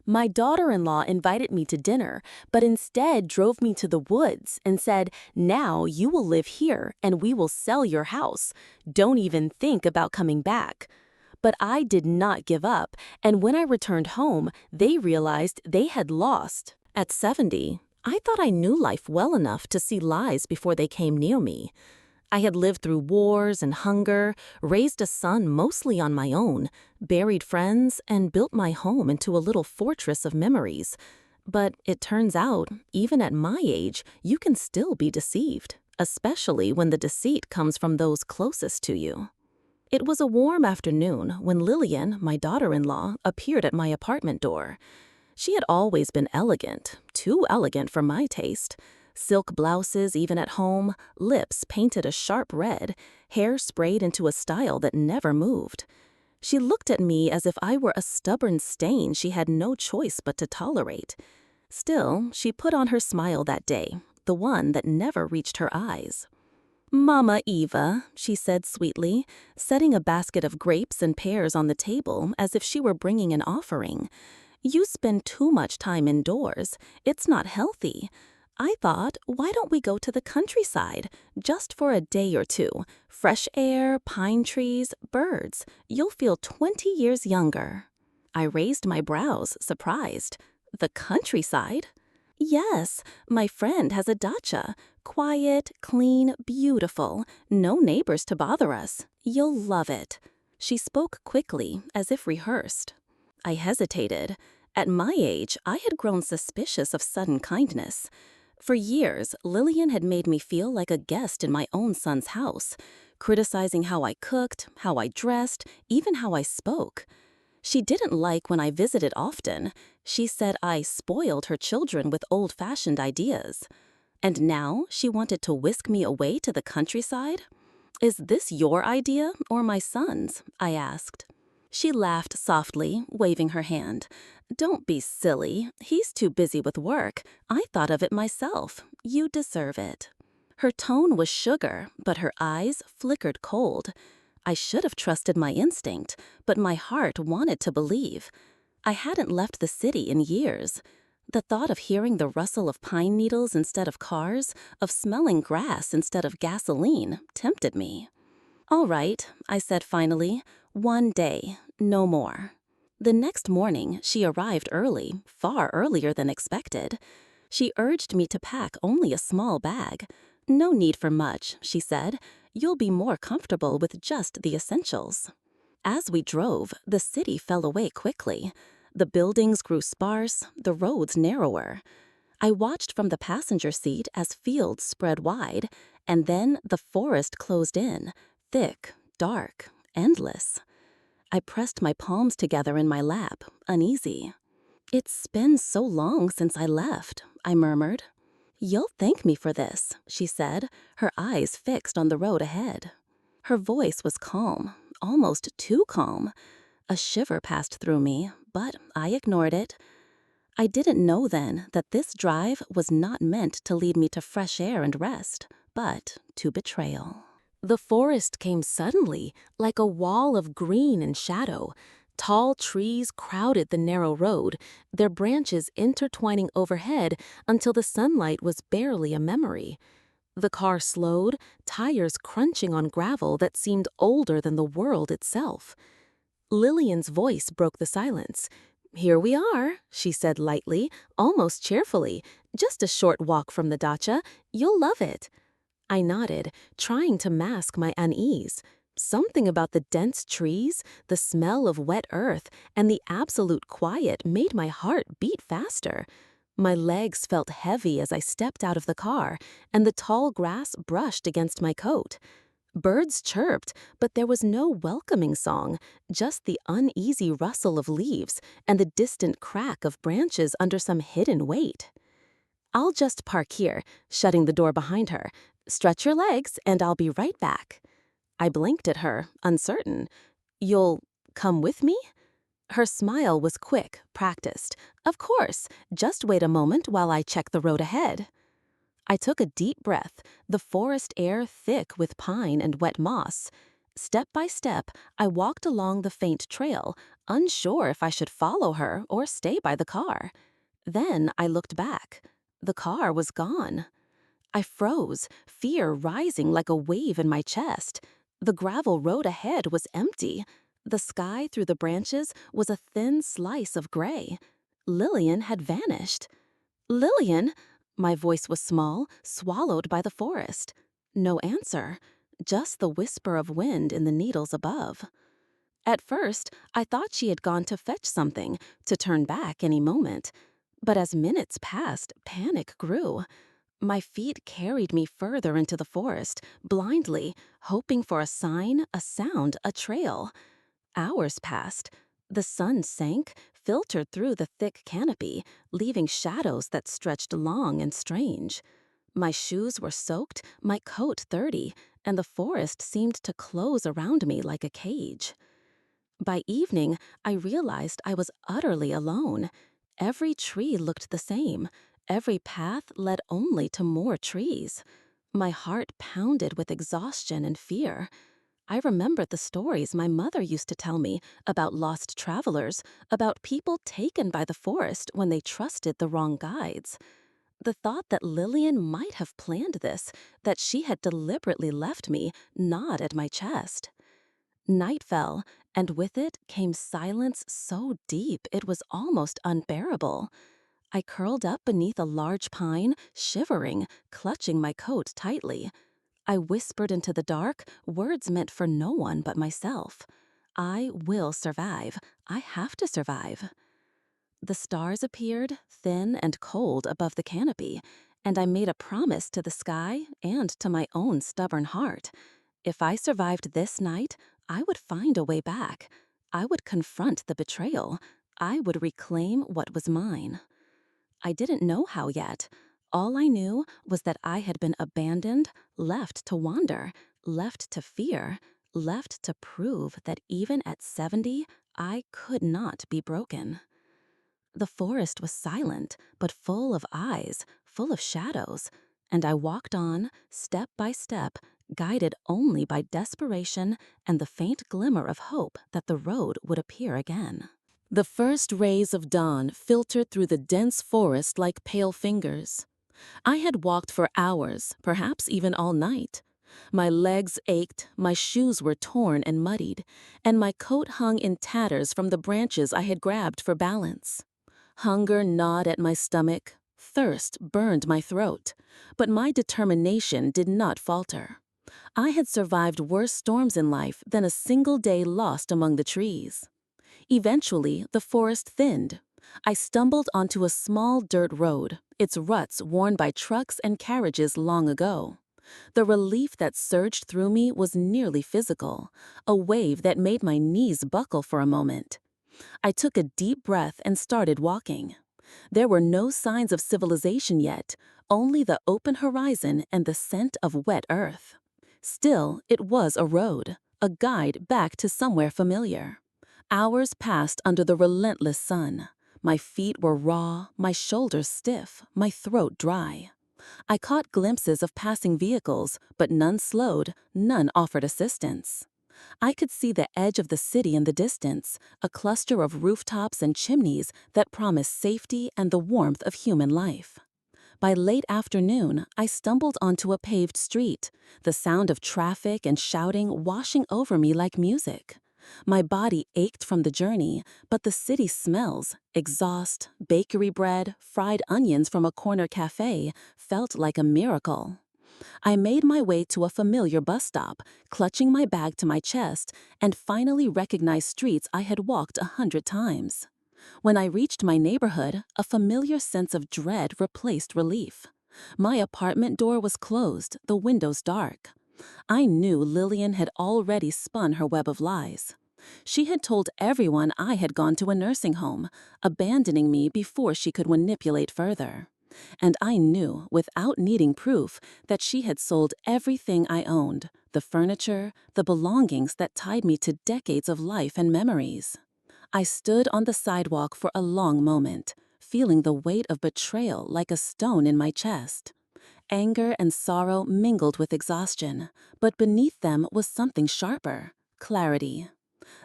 My daughter-in-law invited me to dinner, but instead drove me to the woods and said, "Now you will live here and we will sell your house. Don't even think about coming back." But I did not give up, and when I returned home, they realized they had lost. At 70, I thought I knew life well enough to see lies before they came near me. I had lived through wars and hunger, raised a son mostly on my own, buried friends, and built my home into a little fortress of memories. But it turns out, even at my age, you can still be deceived, especially when the deceit comes from those closest to you. It was a warm afternoon when Lillian, my daughter-in-law, appeared at my apartment door. She had always been elegant, too elegant for my taste. Silk blouses even at home, lips painted a sharp red, hair sprayed into a style that never moved. She looked at me as if I were a stubborn stain she had no choice but to tolerate. Still, she put on her smile that day, the one that never reached her eyes. "Mama Eva," she said sweetly, setting a basket of grapes and pears on the table as if she were bringing an offering. "You spend too much time indoors. It's not healthy. I thought, why don't we go to the countryside, just for a day or two? Fresh air, pine trees, birds. You'll feel 20 years younger." I raised my brows, surprised. "The countryside?" "Yes, my friend has a dacha. Quiet, clean, beautiful. No neighbors to bother us. You'll love it." She spoke quickly, as if rehearsed. I hesitated. At my age, I had grown suspicious of sudden kindness. For years, Lillian had made me feel like a guest in my own son's house, criticizing how I cooked, how I dressed, even how I spoke. She didn't like when I visited often. She said I spoiled her children with old-fashioned ideas. And now she wanted to whisk me away to the countryside? "Is this your idea or my son's?" I asked. She laughed softly, waving her hand. "Don't be silly. He's too busy with work. I thought of it myself. You deserve it." Her tone was sugar, but her eyes flickered cold. I should have trusted my instinct, but my heart wanted to believe. I hadn't left the city in years. The thought of hearing the rustle of pine needles instead of cars, of smelling grass instead of gasoline, tempted me. "All right," I said finally. "One day, no more." The next morning, she arrived early, far earlier than expected. She urged me to pack only a small bag. "No need for much," she said. "You'll be more comfortable with just the essentials." As we drove, the city fell away quickly. The buildings grew sparse, the roads narrower. I watched from the passenger seat as fields spread wide, and then the forest closed in, thick, dark, endless. I pressed my palms together in my lap, uneasy. "It's been so long since I left," I murmured. "You'll thank me for this," she said, her eyes fixed on the road ahead. Her voice was calm, almost too calm. A shiver passed through me, but I ignored it. I didn't know then that this drive was not meant to lead me to fresh air and rest, but to betrayal. The forest came suddenly, like a wall of green and shadow. Tall trees crowded the narrow road, their branches intertwining overhead until the sunlight was barely a memory. The car slowed, tires crunching on gravel that seemed older than the world itself. Lillian's voice broke the silence. "Here we are," she said lightly, almost cheerfully. "Just a short walk from the dacha. You'll love it." I nodded, trying to mask my unease. Something about the dense trees, the smell of wet earth, and the absolute quiet made my heart beat faster. My legs felt heavy as I stepped out of the car, and the tall grass brushed against my coat. Birds chirped, but there was no welcoming song, just the uneasy rustle of leaves and the distant crack of branches under some hidden weight. "I'll just park here," shutting the door behind her. "Stretch your legs, and I'll be right back." I blinked at her, uncertain. "You'll come with me?" Her smile was quick, practiced. "Of course. Just wait a moment while I check the road ahead." I took a deep breath, the forest air thick with pine and wet moss. Step by step, I walked along the faint trail, unsure if I should follow her or stay by the car. Then I looked back. The car was gone. I froze, fear rising like a wave in my chest. The gravel road ahead was empty. The sky through the branches was a thin slice of gray. Lillian had vanished. Lillian? My voice was small, swallowed by the forest. No answer, just the whisper of wind in the needles above. At first, I thought she had gone to fetch something, to turn back any moment. But as minutes passed, panic grew. My feet carried me further into the forest, blindly, hoping for a sign, a sound, a trail. Hours passed. The sun sank, filtered through the thick canopy, leaving shadows that stretched long and strange. My shoes were soaked, my coat dirty, and the forest seemed to close around me like a cage. By evening, I realized I was utterly alone. Every tree looked the same. Every path led only to more trees. My heart pounded with exhaustion and fear. I remembered the stories my mother used to tell me about lost travelers, about people taken by the forest when they trusted the wrong guides. The thought that Lillian might have planned this, that she had deliberately left me, gnawed at my chest. Night fell, and with it came silence so deep it was almost unbearable. I curled up beneath a large pine, shivering, clutching my coat tightly. I whispered into the dark, words meant for no one but myself. I will survive. I have to survive. The stars appeared, thin and cold above the canopy, and I made a promise to the sky and to my own stubborn heart. If I survived this night, I would find a way back. I would confront the betrayal. I would reclaim what was mine. I didn't know how yet. All I knew was that I had been abandoned, left to wander, left to fear, left to prove that even at 70, I could not be broken. The forest was silent, but full of eyes, full of shadows, and I walked on, step by step, guided only by desperation and the faint glimmer of hope that the road would appear again. The first rays of dawn filtered through the dense forest like pale fingers. I had walked for hours, perhaps even all night. My legs ached, my shoes were torn and muddied, and my coat hung in tatters from the branches I had grabbed for balance. Hunger gnawed at my stomach, thirst burned my throat, but my determination did not falter. I had survived worse storms in life than a single day lost among the trees. Eventually, the forest thinned. I stumbled onto a small dirt road, its ruts worn by trucks and carriages long ago. The relief that surged through me was nearly physical, a wave that made my knees buckle for a moment. I took a deep breath and started walking. There were no signs of civilization yet, only the open horizon and the scent of wet earth. Still, it was a road, a guide back to somewhere familiar. Hours passed under the relentless sun. My feet were raw, my shoulders stiff, my throat dry. I caught glimpses of passing vehicles, but none slowed, none offered assistance. I could see the edge of the city in the distance, a cluster of rooftops and chimneys that promised safety and the warmth of human life. By late afternoon, I stumbled onto a paved street, the sound of traffic and shouting washing over me like music. My body ached from the journey, but the city smells, exhaust, bakery bread, fried onions from a corner cafe, felt like a miracle. I made my way to a familiar bus stop, clutching my bag to my chest, and finally recognized streets I had walked 100 times. When I reached my neighborhood, a familiar sense of dread replaced relief. My apartment door was closed, the windows dark. I knew Lillian had already spun her web of lies. She had told everyone I had gone to a nursing home, abandoning me before she could manipulate further. And I knew, without needing proof, that she had sold everything I owned, the furniture, the belongings that tied me to decades of life and memories. I stood on the sidewalk for a long moment, feeling the weight of betrayal like a stone in my chest. Anger and sorrow mingled with exhaustion, but beneath them was something sharper: clarity.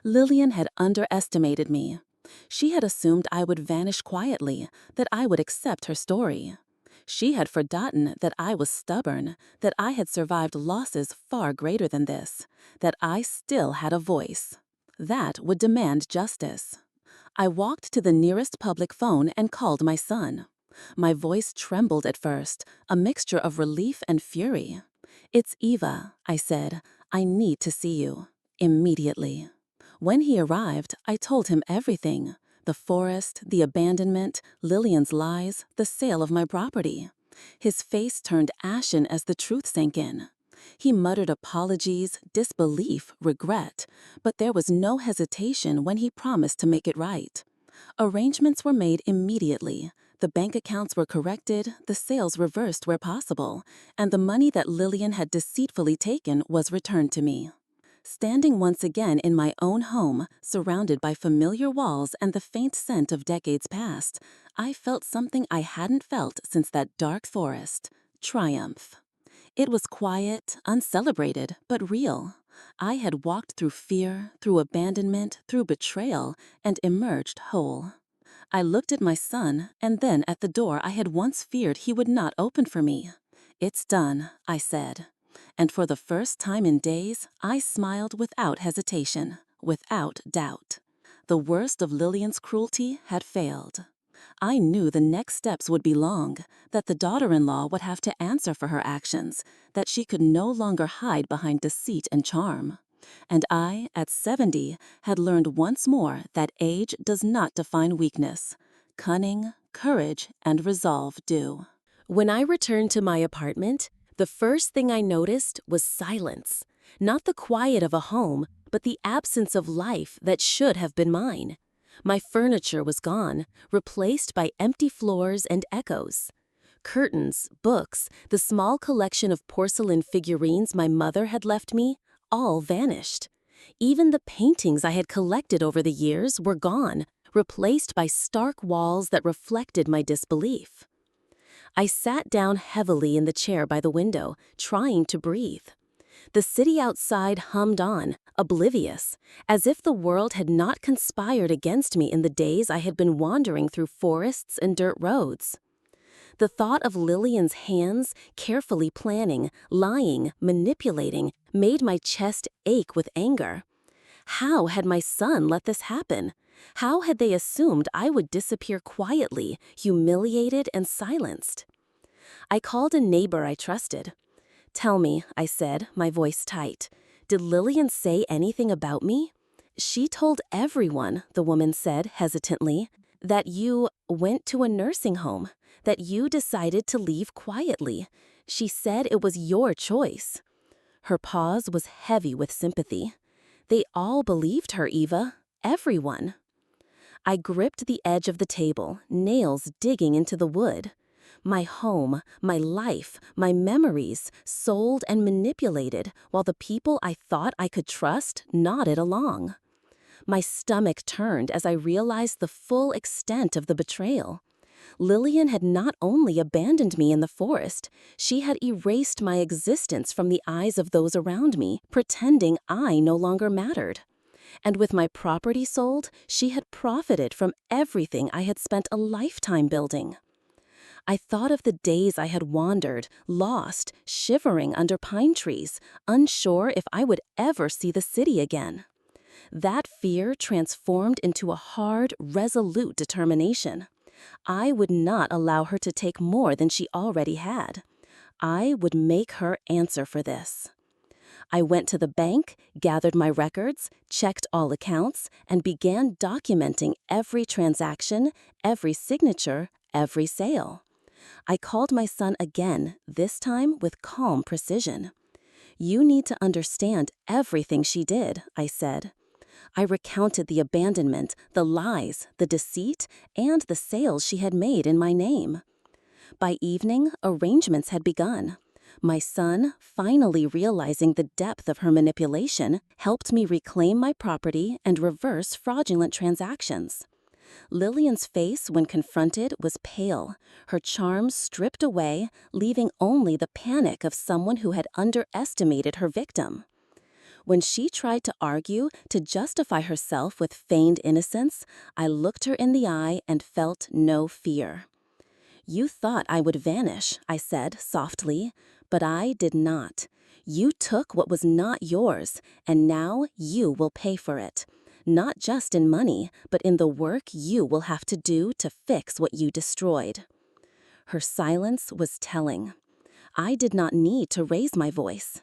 Lillian had underestimated me. She had assumed I would vanish quietly, that I would accept her story. She had forgotten that I was stubborn, that I had survived losses far greater than this, that I still had a voice. That would demand justice. I walked to the nearest public phone and called my son. My voice trembled at first, a mixture of relief and fury. "It's Eva," I said. "I need to see you. Immediately." When he arrived, I told him everything. The forest, the abandonment, Lillian's lies, the sale of my property. His face turned ashen as the truth sank in. He muttered apologies, disbelief, regret, but there was no hesitation when he promised to make it right. Arrangements were made immediately. The bank accounts were corrected, the sales reversed where possible, and the money that Lillian had deceitfully taken was returned to me. Standing once again in my own home, surrounded by familiar walls and the faint scent of decades past, I felt something I hadn't felt since that dark forest: triumph. It was quiet, uncelebrated, but real. I had walked through fear, through abandonment, through betrayal, and emerged whole. I looked at my son, and then at the door I had once feared he would not open for me. "It's done," I said. And for the first time in days, I smiled without hesitation, without doubt. The worst of Lillian's cruelty had failed. I knew the next steps would be long, that the daughter-in-law would have to answer for her actions, that she could no longer hide behind deceit and charm. And I, at 70, had learned once more that age does not define weakness. Cunning, courage, and resolve do. When I returned to my apartment, the first thing I noticed was silence. Not the quiet of a home, but the absence of life that should have been mine. My furniture was gone, replaced by empty floors and echoes. Curtains, books, the small collection of porcelain figurines my mother had left me, all vanished. Even the paintings I had collected over the years were gone, replaced by stark walls that reflected my disbelief. I sat down heavily in the chair by the window, trying to breathe. The city outside hummed on, oblivious, as if the world had not conspired against me in the days I had been wandering through forests and dirt roads. The thought of Lillian's hands, carefully planning, lying, manipulating, made my chest ache with anger. How had my son let this happen? How had they assumed I would disappear quietly, humiliated and silenced? I called a neighbor I trusted. "Tell me," I said, my voice tight, "did Lillian say anything about me?" "She told everyone," the woman said hesitantly, "that you went to a nursing home, that you decided to leave quietly. She said it was your choice." Her pause was heavy with sympathy. "They all believed her, Eva. Everyone." I gripped the edge of the table, nails digging into the wood. My home, my life, my memories, sold and manipulated, while the people I thought I could trust nodded along. My stomach turned as I realized the full extent of the betrayal. Lillian had not only abandoned me in the forest, she had erased my existence from the eyes of those around me, pretending I no longer mattered. And with my property sold, she had profited from everything I had spent a lifetime building. I thought of the days I had wandered, lost, shivering under pine trees, unsure if I would ever see the city again. That fear transformed into a hard, resolute determination. I would not allow her to take more than she already had. I would make her answer for this. I went to the bank, gathered my records, checked all accounts, and began documenting every transaction, every signature, every sale. I called my son again, this time with calm precision. "You need to understand everything she did," I said. I recounted the abandonment, the lies, the deceit, and the sales she had made in my name. By evening, arrangements had begun. My son, finally realizing the depth of her manipulation, helped me reclaim my property and reverse fraudulent transactions. Lillian's face, when confronted, was pale, her charm stripped away, leaving only the panic of someone who had underestimated her victim. When she tried to argue to justify herself with feigned innocence, I looked her in the eye and felt no fear. "You thought I would vanish," I said softly, "but I did not. You took what was not yours, and now you will pay for it. Not just in money, but in the work you will have to do to fix what you destroyed." Her silence was telling. I did not need to raise my voice.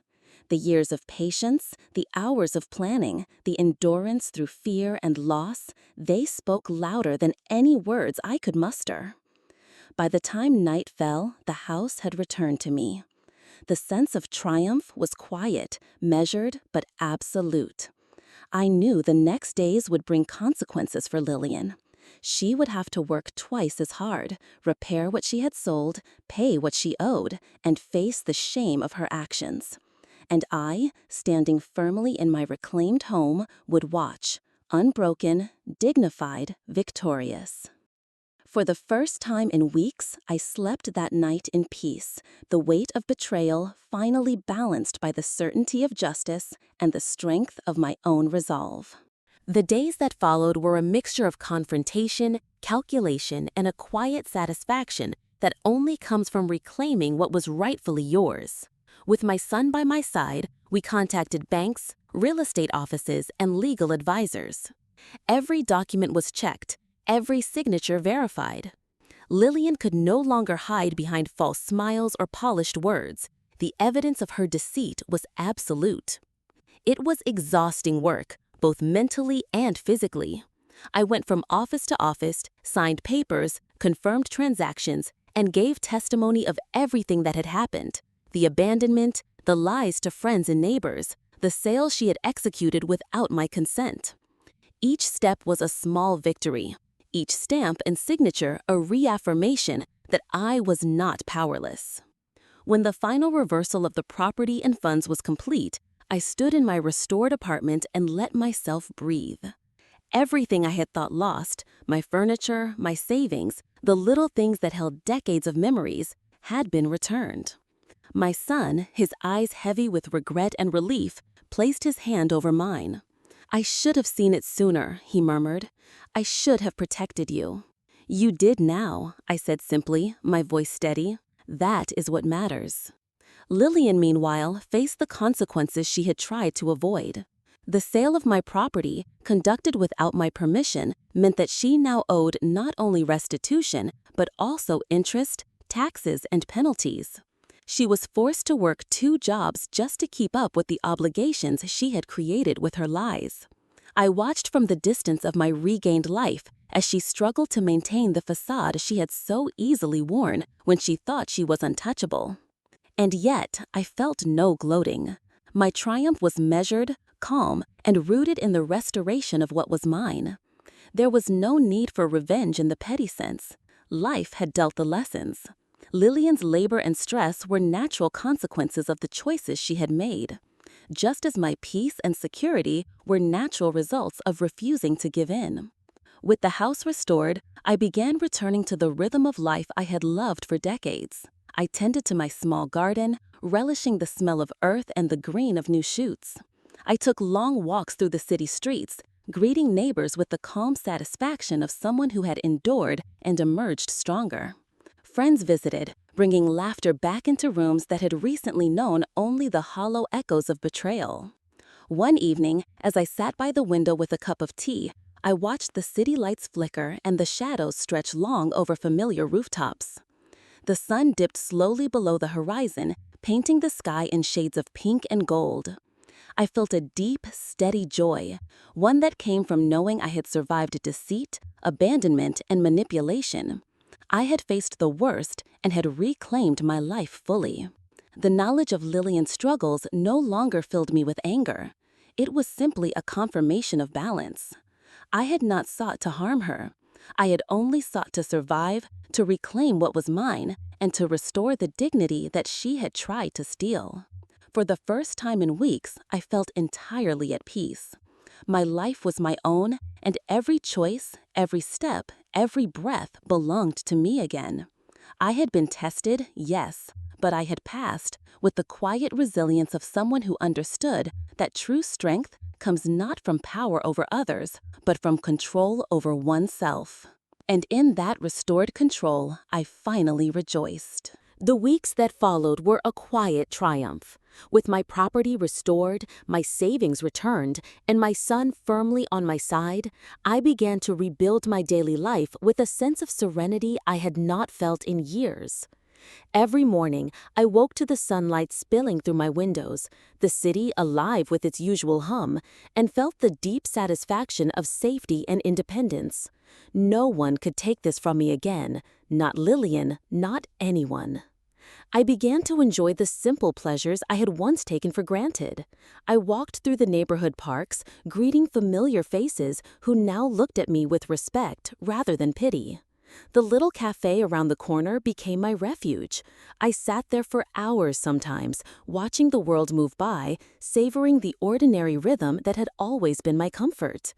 The years of patience, the hours of planning, the endurance through fear and loss, they spoke louder than any words I could muster. By the time night fell, the house had returned to me. The sense of triumph was quiet, measured, but absolute. I knew the next days would bring consequences for Lillian. She would have to work twice as hard, repair what she had sold, pay what she owed, and face the shame of her actions. And I, standing firmly in my reclaimed home, would watch, unbroken, dignified, victorious. For the first time in weeks, I slept that night in peace, the weight of betrayal finally balanced by the certainty of justice and the strength of my own resolve. The days that followed were a mixture of confrontation, calculation, and a quiet satisfaction that only comes from reclaiming what was rightfully yours. With my son by my side, we contacted banks, real estate offices, and legal advisors. Every document was checked, every signature verified. Lillian could no longer hide behind false smiles or polished words. The evidence of her deceit was absolute. It was exhausting work, both mentally and physically. I went from office to office, signed papers, confirmed transactions, and gave testimony of everything that had happened: the abandonment, the lies to friends and neighbors, the sale she had executed without my consent. Each step was a small victory, each stamp and signature a reaffirmation that I was not powerless. When the final reversal of the property and funds was complete, I stood in my restored apartment and let myself breathe. Everything I had thought lost, my furniture, my savings, the little things that held decades of memories, had been returned. My son, his eyes heavy with regret and relief, placed his hand over mine. "I should have seen it sooner," he murmured. "I should have protected you." "You did now," I said simply, my voice steady. "That is what matters." Lillian, meanwhile, faced the consequences she had tried to avoid. The sale of my property, conducted without my permission, meant that she now owed not only restitution, but also interest, taxes, and penalties. She was forced to work 2 jobs just to keep up with the obligations she had created with her lies. I watched from the distance of my regained life as she struggled to maintain the facade she had so easily worn when she thought she was untouchable. And yet, I felt no gloating. My triumph was measured, calm, and rooted in the restoration of what was mine. There was no need for revenge in the petty sense. Life had dealt the lessons. Lillian's labor and stress were natural consequences of the choices she had made, just as my peace and security were natural results of refusing to give in. With the house restored, I began returning to the rhythm of life I had loved for decades. I tended to my small garden, relishing the smell of earth and the green of new shoots. I took long walks through the city streets, greeting neighbors with the calm satisfaction of someone who had endured and emerged stronger. Friends visited, bringing laughter back into rooms that had recently known only the hollow echoes of betrayal. One evening, as I sat by the window with a cup of tea, I watched the city lights flicker and the shadows stretch long over familiar rooftops. The sun dipped slowly below the horizon, painting the sky in shades of pink and gold. I felt a deep, steady joy, one that came from knowing I had survived deceit, abandonment, and manipulation. I had faced the worst and had reclaimed my life fully. The knowledge of Lillian's struggles no longer filled me with anger. It was simply a confirmation of balance. I had not sought to harm her. I had only sought to survive, to reclaim what was mine, and to restore the dignity that she had tried to steal. For the first time in weeks, I felt entirely at peace. My life was my own, and every choice, every step, every breath belonged to me again. I had been tested, yes, but I had passed with the quiet resilience of someone who understood that true strength comes not from power over others, but from control over oneself. And in that restored control, I finally rejoiced. The weeks that followed were a quiet triumph. With my property restored, my savings returned, and my son firmly on my side, I began to rebuild my daily life with a sense of serenity I had not felt in years. Every morning, I woke to the sunlight spilling through my windows, the city alive with its usual hum, and felt the deep satisfaction of safety and independence. No one could take this from me again, not Lillian, not anyone. I began to enjoy the simple pleasures I had once taken for granted. I walked through the neighborhood parks, greeting familiar faces who now looked at me with respect rather than pity. The little cafe around the corner became my refuge. I sat there for hours sometimes, watching the world move by, savoring the ordinary rhythm that had always been my comfort.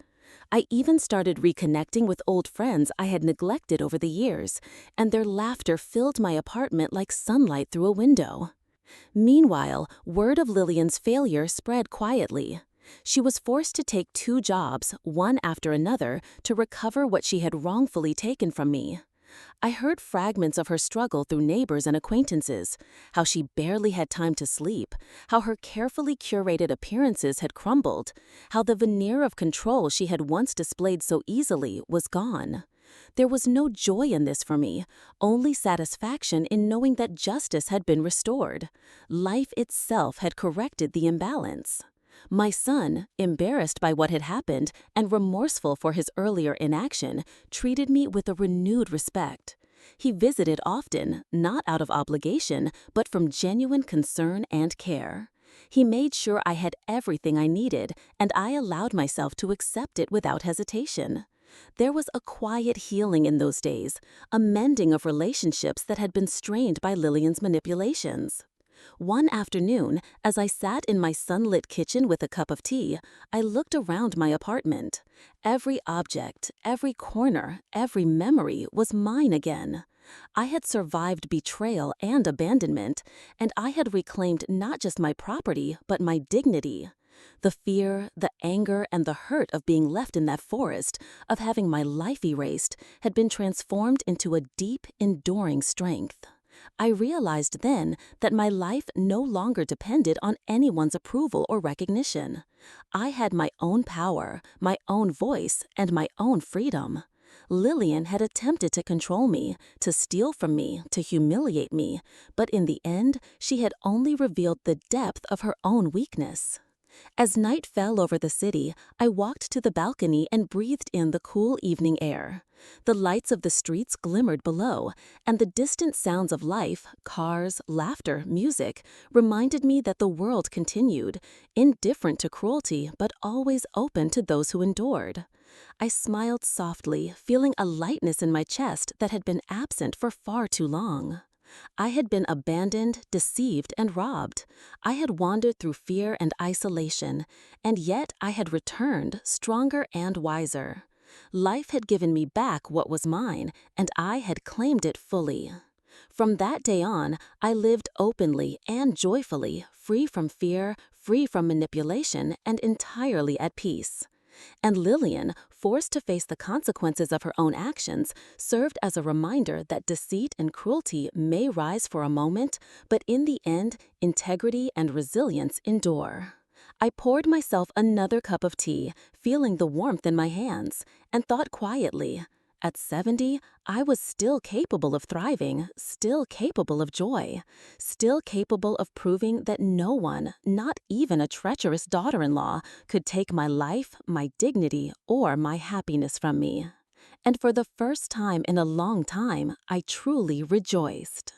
I even started reconnecting with old friends I had neglected over the years, and their laughter filled my apartment like sunlight through a window. Meanwhile, word of Lillian's failure spread quietly. She was forced to take 2 jobs, one after another, to recover what she had wrongfully taken from me. I heard fragments of her struggle through neighbors and acquaintances, how she barely had time to sleep, how her carefully curated appearances had crumbled, how the veneer of control she had once displayed so easily was gone. There was no joy in this for me, only satisfaction in knowing that justice had been restored. Life itself had corrected the imbalance. My son, embarrassed by what had happened and remorseful for his earlier inaction, treated me with a renewed respect. He visited often, not out of obligation, but from genuine concern and care. He made sure I had everything I needed, and I allowed myself to accept it without hesitation. There was a quiet healing in those days, a mending of relationships that had been strained by Lillian's manipulations. One afternoon, as I sat in my sunlit kitchen with a cup of tea, I looked around my apartment. Every object, every corner, every memory was mine again. I had survived betrayal and abandonment, and I had reclaimed not just my property, but my dignity. The fear, the anger, and the hurt of being left in that forest, of having my life erased, had been transformed into a deep, enduring strength. I realized then that my life no longer depended on anyone's approval or recognition. I had my own power, my own voice, and my own freedom. Lillian had attempted to control me, to steal from me, to humiliate me, but in the end, she had only revealed the depth of her own weakness. As night fell over the city, I walked to the balcony and breathed in the cool evening air. The lights of the streets glimmered below, and the distant sounds of life, cars, laughter, music, reminded me that the world continued, indifferent to cruelty but always open to those who endured. I smiled softly, feeling a lightness in my chest that had been absent for far too long. I had been abandoned, deceived, and robbed. I had wandered through fear and isolation, and yet I had returned, stronger and wiser. Life had given me back what was mine, and I had claimed it fully. From that day on, I lived openly and joyfully, free from fear, free from manipulation, and entirely at peace. And Lillian, forced to face the consequences of her own actions, served as a reminder that deceit and cruelty may rise for a moment, but in the end, integrity and resilience endure. I poured myself another cup of tea, feeling the warmth in my hands, and thought quietly, at 70, I was still capable of thriving, still capable of joy, still capable of proving that no one, not even a treacherous daughter-in-law, could take my life, my dignity, or my happiness from me. And for the first time in a long time, I truly rejoiced.